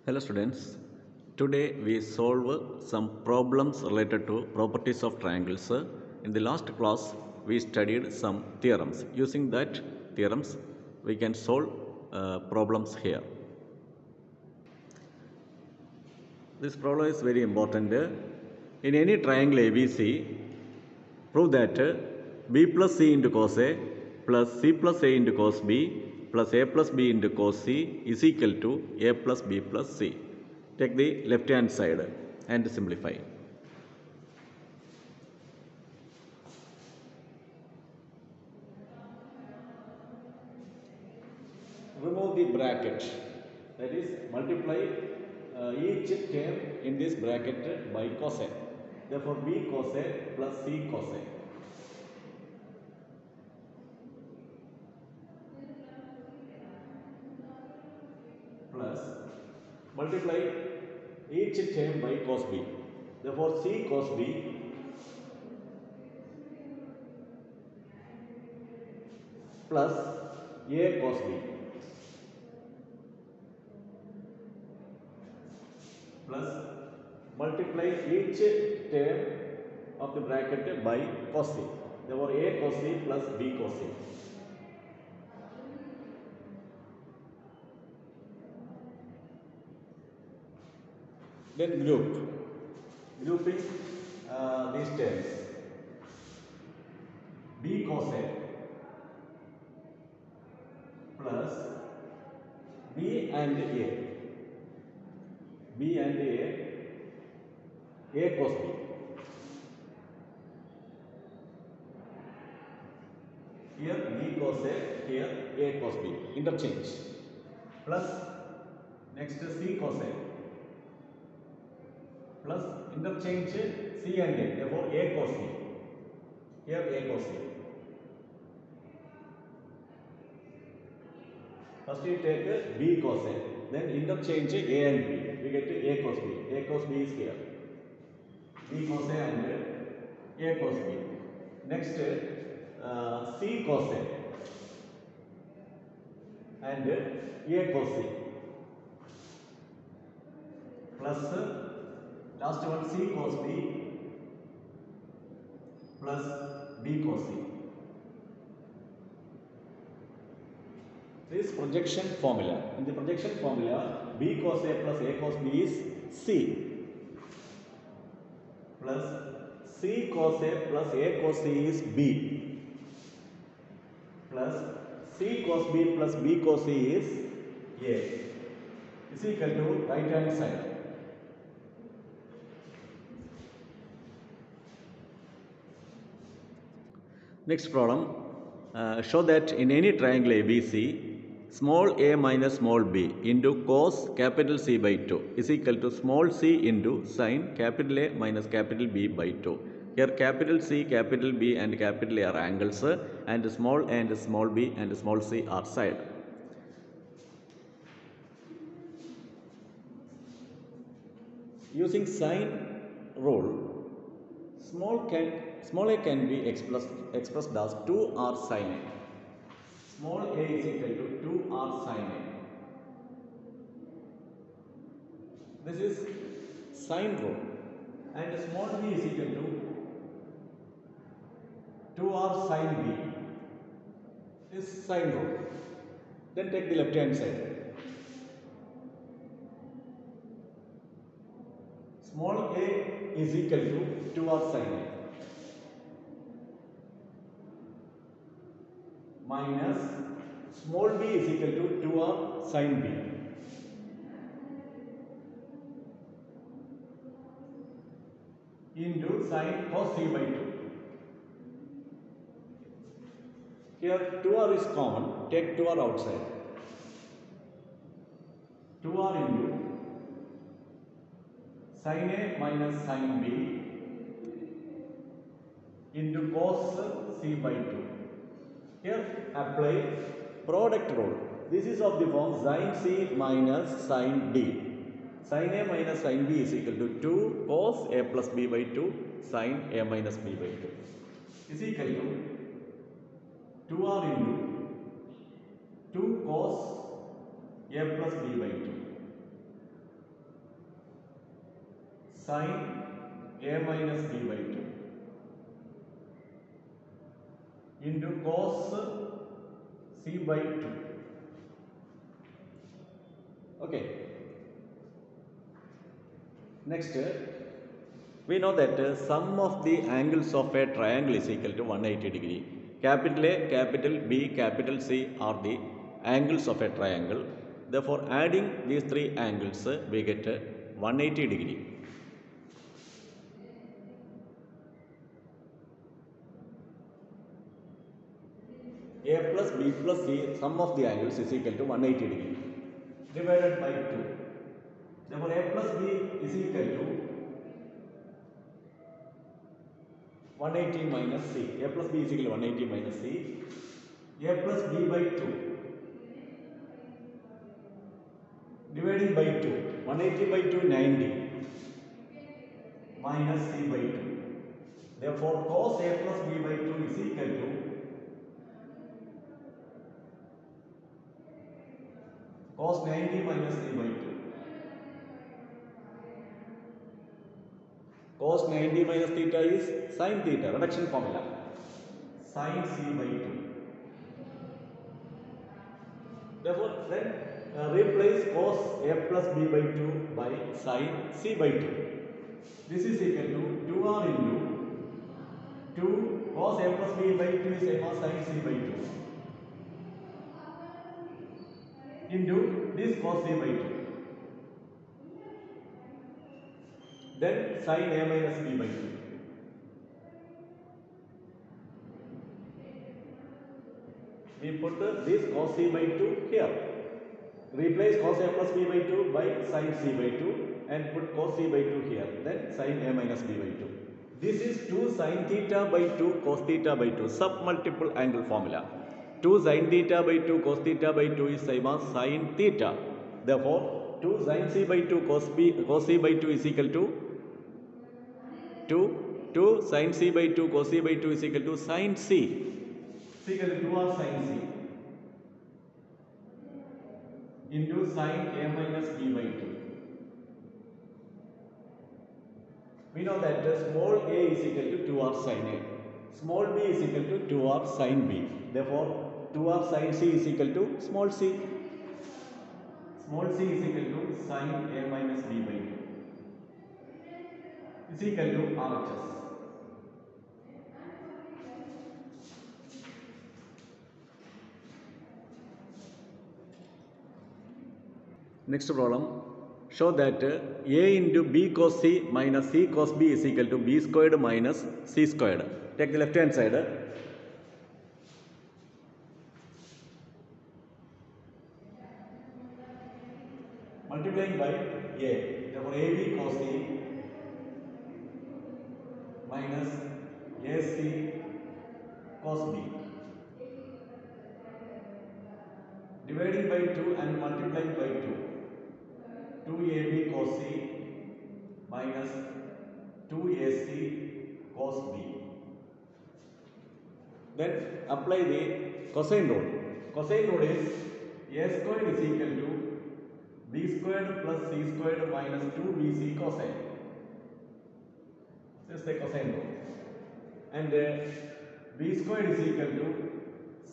Hello students, today we solve some problems related to properties of triangles. In the last class we studied some theorems. Using that theorems we can solve problems here. This problem is very important. In any triangle ABC, prove that b plus c into cos A plus c plus a into cos B plus a plus b into cos C is equal to a plus b plus c. Take the left hand side and simplify. Remove the bracket, that is multiply each term in this bracket by cos A. Therefore b cos A plus c cos A. Plus multiply each term by cos B. Therefore c cos B plus a cos B plus multiply each term of the bracket by cos C. Therefore a cos C plus b cos C. Then grouping these terms. B cos A plus B and A cos B. Here B cos A, here A cos B. Interchange. Plus next C cos A. Plus interchange C and A. Therefore A cos B. Here A cos B. First we take B cos A. Then interchange A and B. We get A cos B. A cos B is here. B cos A and A cos B. Next C cos A and A cos C. Plus last one C cos B plus B cos C. This projection formula. In the projection formula, B cos A plus A cos B is C plus C cos A plus A cos C is B plus C cos B plus B cos C is A is equal to right hand side. Next problem, show that in any triangle ABC, small a minus small b into cos capital C by 2 is equal to small c into sin capital A minus capital B by 2. Here capital C, capital B and capital A are angles and small b and small c are side. Using sine rule, small a can be expressed as 2r sin a. Small a is equal to 2r sin a. This is sine rule. And small b is equal to 2r sin b. This is sine rule. Then take the left hand side. Small a is equal to 2r sin a minus small b is equal to 2r sin b into sin cos c by 2. Here 2r is common, take 2r outside. 2r into sin a minus sin b into cos c by 2. Here apply product rule. This is of the form sin c minus sin d. Sin a minus sin b is equal to 2 cos a plus b by 2 sin a minus b by 2 is equal to 2r into 2 cos a plus b by 2 sine a minus b by 2 into cos c by 2. Okay. Next, we know that sum of the angles of a triangle is equal to 180 degree. Capital A, capital B, capital C are the angles of a triangle. Therefore, adding these three angles, we get 180 degree. A plus B plus C, sum of the angles is equal to 180 degree divided by 2. Therefore, A plus B is equal to 180 minus C. A plus B is equal to 180 minus C. A plus B by 2 dividing by 2. 180 by 2, 90 minus C by 2. Therefore, cos A plus B by 2 is equal to cos 90 minus C by 2. Cos 90 minus theta is sin theta, reduction formula. Sin C by 2. Therefore, then replace cos A plus B by 2 by sin C by 2. This is equal to 2r into 2 cos A plus B by 2 is same as sin C by 2 into this cos C by 2. Then sin A minus B by 2. We put this cos C by 2 here. Replace cos A plus B by 2 by sin C by 2 and put cos C by 2 here. Then sin A minus B by 2. This is 2 sin theta by 2 cos theta by 2, submultiple angle formula. 2 sin theta by 2 cos theta by 2 is same as sin theta. Therefore, 2 sin C by 2 cos C by 2 is equal to 2 sin C by 2 cos C by 2 is equal to sin C. Is equal to 2r sin C into sin A minus B by 2. We know that small a is equal to 2r sin A. Small b is equal to 2r sin B. Therefore, 2r sin C is equal to small c. Small c is equal to sin A minus B by 2. Is equal to RHS. Next problem, show that A into B cos C minus C cos B is equal to B squared minus C squared. Take the left hand side. Multiplying by A. Therefore, AB cos C minus AC cos B. Dividing by 2 and multiplying by 2. 2AB cos C minus 2AC cos B. Then apply the cosine rule. Cosine rule is A squared is equal to B squared plus C squared minus 2BC cosine. This is the cosine rule. And B squared is equal to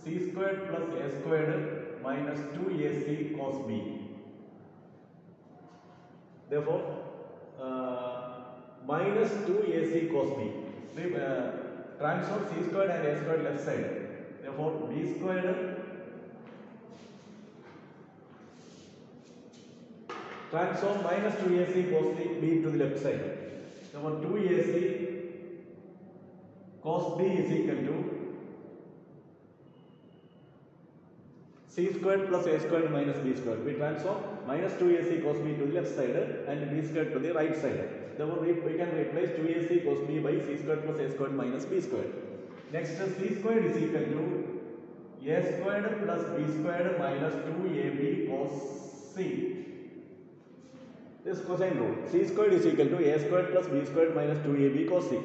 C squared plus A squared minus 2AC cos B. Therefore, minus 2AC cos B. Transform C squared and A squared left side. Therefore, B squared transform minus 2AC cos B to the left side. Therefore, 2AC cos B is equal to C squared plus A squared minus B squared. We transform minus 2AC cos B to the left side and B squared to the right side. Therefore, we can replace 2AC cos B by C squared plus A squared minus B squared. Next, C squared is equal to A squared plus B squared minus 2AB cos C. This cosine rule. C squared is equal to A squared plus B squared minus 2AB cos C.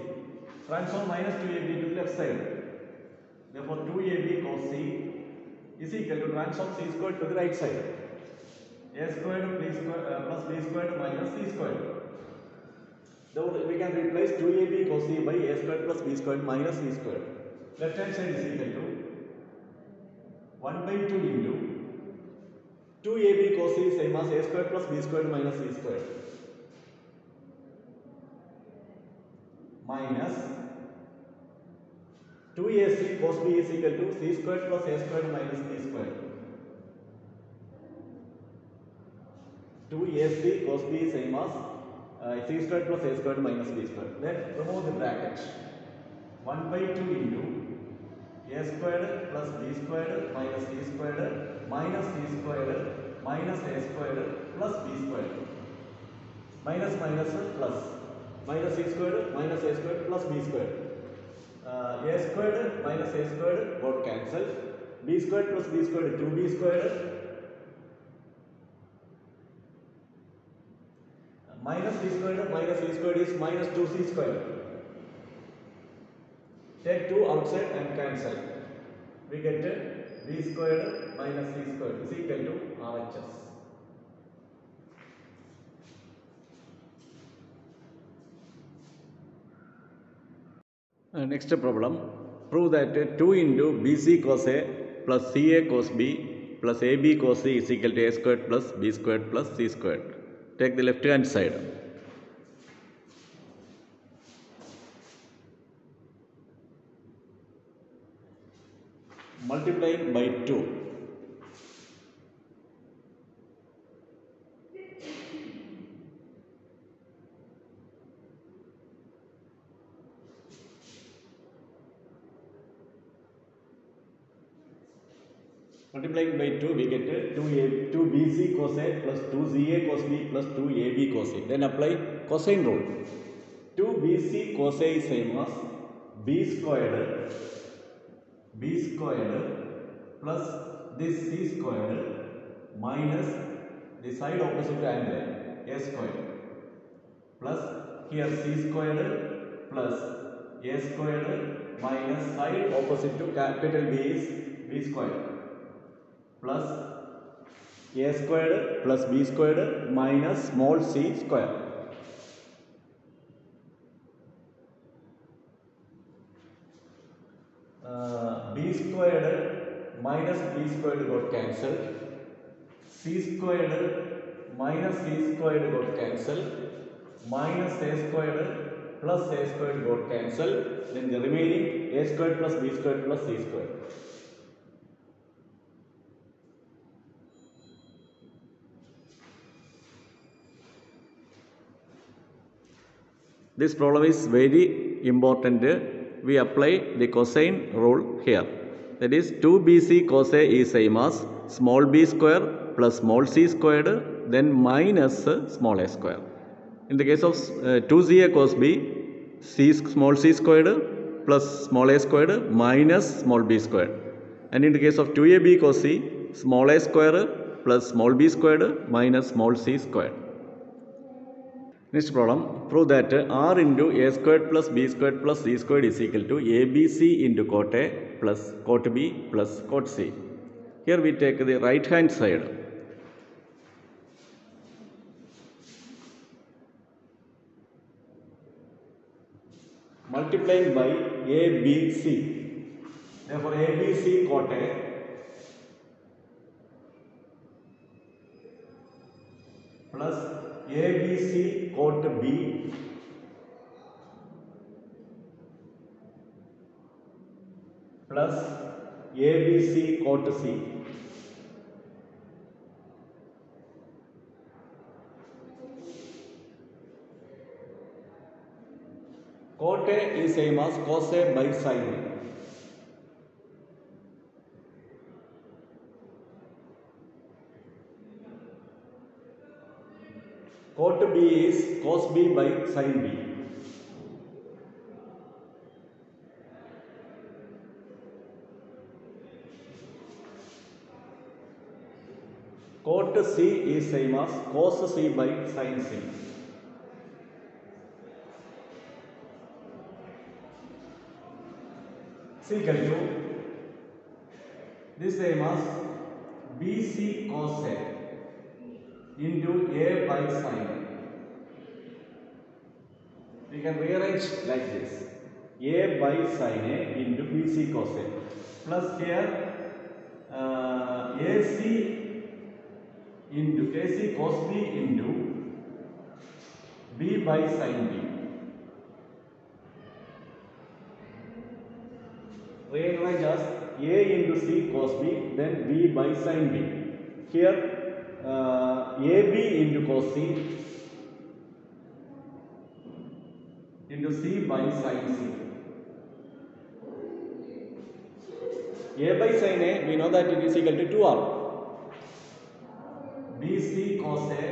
Transform minus 2AB to the left side. Therefore, 2AB cos C is equal to transform C squared to the right side. A squared plus B squared minus C squared. Now we can replace 2ab cos c by a squared plus b squared minus c squared. Left hand side is equal to 1 by 2 into 2ab cos c is same as a squared plus b squared minus c squared minus 2ac cos b is equal to c squared plus a squared minus b squared. 2ac cos b is same as c squared plus a squared minus b squared. Then remove the bracket. 1 by 2 into a squared plus b squared minus c squared minus c squared minus a squared plus b squared. Minus minus plus. Minus c squared minus a squared plus b squared. A squared minus a squared got cancelled. B squared plus b squared 2b squared. Minus c squared is minus 2c squared. Take 2 outside and cancel. We get b squared minus c squared is equal to RHS. Next problem. Prove that 2 into bc cos a plus ca cos b plus ab cos c is equal to a squared plus b squared plus c squared. Take the left hand side. Multiplying by 2. Multiplying by 2, we get 2bc cos a plus 2ca cos b plus 2ab cos a. Then apply cosine rule. 2bc cos a is same as b squared plus this c squared minus the side opposite angle a squared plus here c squared plus a squared minus side opposite to capital B is b squared plus a squared plus b squared minus small c square. B squared minus b squared got cancelled. C squared minus c squared got cancelled. Minus a squared plus a squared got cancelled. Then the remaining a squared plus b squared plus c squared. This problem is very important. We apply the cosine rule here. That is 2bc cos a is same as small b square plus small c squared then minus small a square. In the case of 2ca cos b, small c squared plus small a squared minus small b squared. And in the case of 2ab cos c, small a square plus small b squared minus small c squared. Next problem, prove that r into a squared plus b squared plus c squared is equal to abc into cot a plus cot b plus cot c. Here we take the right hand side. Multiplying by abc. Therefore abc cot a plus abc cot b plus abc cot c. Cot a is same as cos a by sin a. Cot b is cos b by sin b. Cot c is same as cos c by sin c. Is equal to this same as bc cos a into a by sin a can rearrange like this: a by sin a into bc cos a, plus here ac cos b into b by sin b. Rearrange as a into c cos b, then b by sin b. Here ab into cos c into c by sin c. A by sin a, we know that it is equal to 2r. bc cos a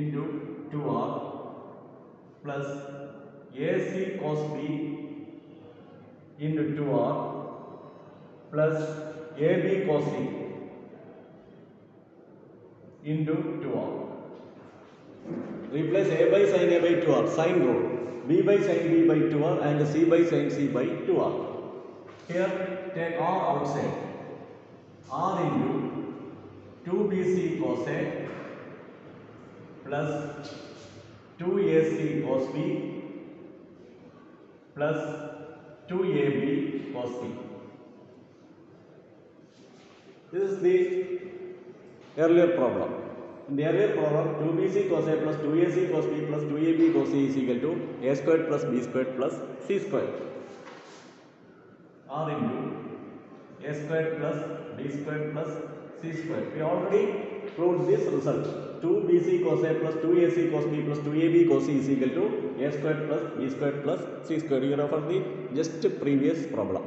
into 2r plus ac cos b into 2r plus ab cos c into 2r. Replace a by sin a by 2r, sine rule. B by sin b by 2r and c by sin c by 2r. Here take r outside. R into 2bc cos a plus 2ac cos b plus 2ab cos b. This is the earlier problem. In the earlier problem, 2bc cos a plus 2ac cos b plus 2ab cos c is equal to a squared plus b squared plus c squared. R into a squared plus b squared plus c squared. We already proved this result. 2bc cos a plus 2ac cos b plus 2ab cos c is equal to a squared plus b squared plus c squared. You refer the just previous problem.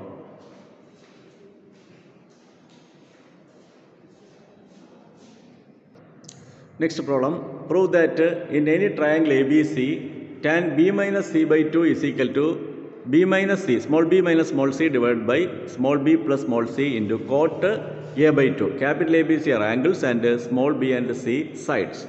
Next problem, prove that in any triangle ABC, tan b minus c by 2 is equal to b minus c, small b minus small c divided by small b plus small c into cot a by 2. Capital ABC are angles and small b and c sides.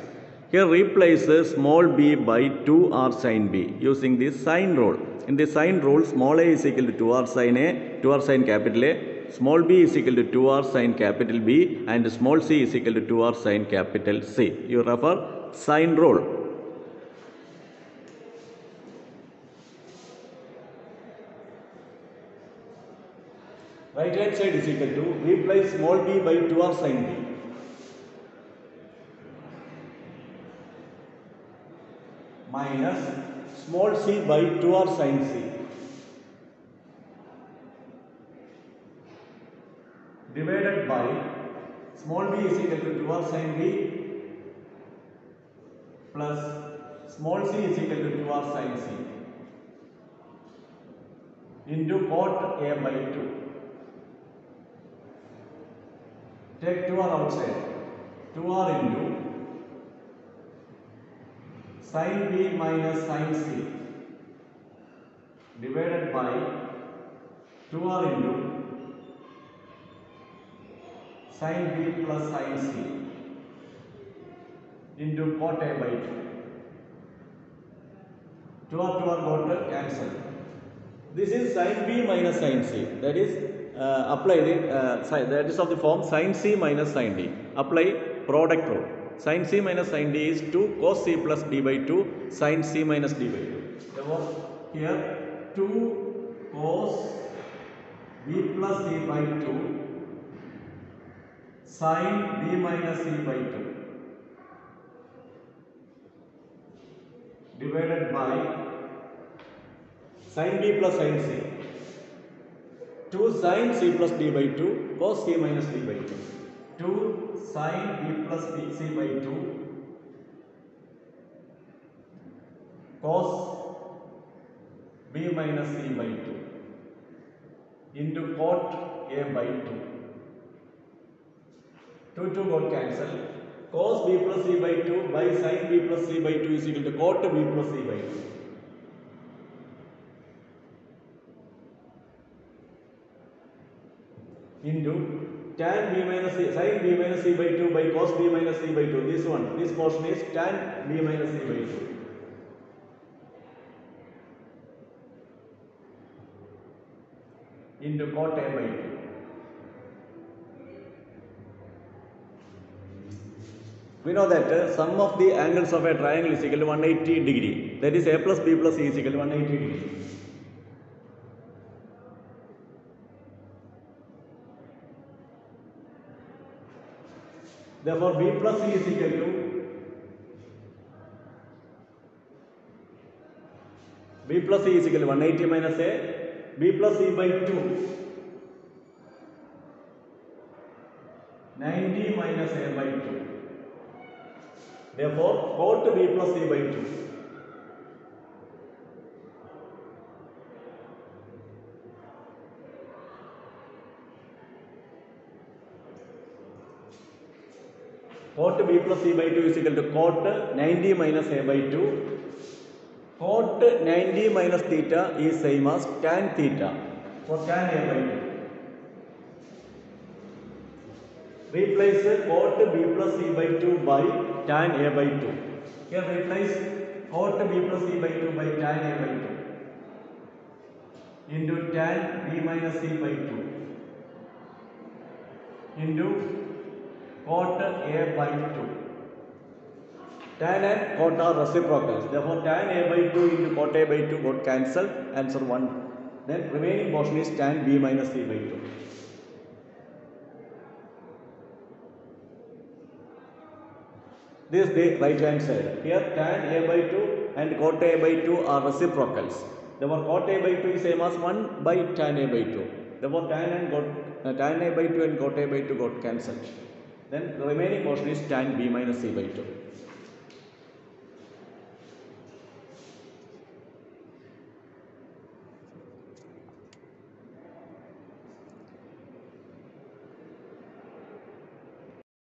Here replace small b by 2r sin b using the sine rule. In the sine rule, small a is equal to 2r sin a, 2r sin capital A, small b is equal to 2r sin capital B and small c is equal to 2r sin capital C. You refer sine rule. Right hand side is equal to replace small b by 2r sin b minus small c by 2r sin c divided by small b is equal to 2r sin b plus small c is equal to 2r sin c into cot a by 2. Take 2r outside. 2r into sin b minus sin c divided by 2r into sin b plus sin c into cot a by 2. 2r got to cancel. This is sin b minus sin c. That is apply the that is of the form sin c minus sin d. Apply product rule. Sin c minus sin d is 2 cos c plus d by 2 sin c minus d by 2. Therefore, here 2 cos b plus d by 2 sin b minus c by 2 divided by sin b plus sin c 2 sin c plus d by 2 cos c minus d by 2 2 sin b plus c by 2 cos b minus c by 2 into cot a by 2. 2 got cancelled. Cos b plus c by 2 by sin b plus c by 2 is equal to cot b plus c by 2. Into tan b minus c, sin b minus c by 2 by cos b minus c by 2. This one, this portion is tan b minus c by 2. Into cot a by 2. We know that sum of the angles of a triangle is equal to 180 degree. That is a plus b plus c is equal to 180 degree. Therefore, b plus c is equal to b plus c is equal to 180 minus a, b plus c by 2, 90 minus a by 2. Therefore, cot b plus c by 2. Cot b plus c by 2 is equal to cot 90 minus a by 2. Cot 90 minus theta is same as tan theta for tan a by 2. Replace cot b plus c by 2 by tan a by 2. Here replace cot b plus c by 2 by tan a by 2 into tan b minus c by 2 into cot a by 2. Tan and cot are reciprocals. Therefore, tan a by 2 into cot a by 2 got cancelled. Answer 1. Then remaining portion is tan b minus c by 2. This is the right hand side. Here tan a by 2 and cot a by 2 are reciprocals. Therefore, cot a by 2 is same as 1 by tan a by 2. Therefore, tan a by 2 and cot a by 2 got cancelled. Then the remaining portion is tan b minus c by 2.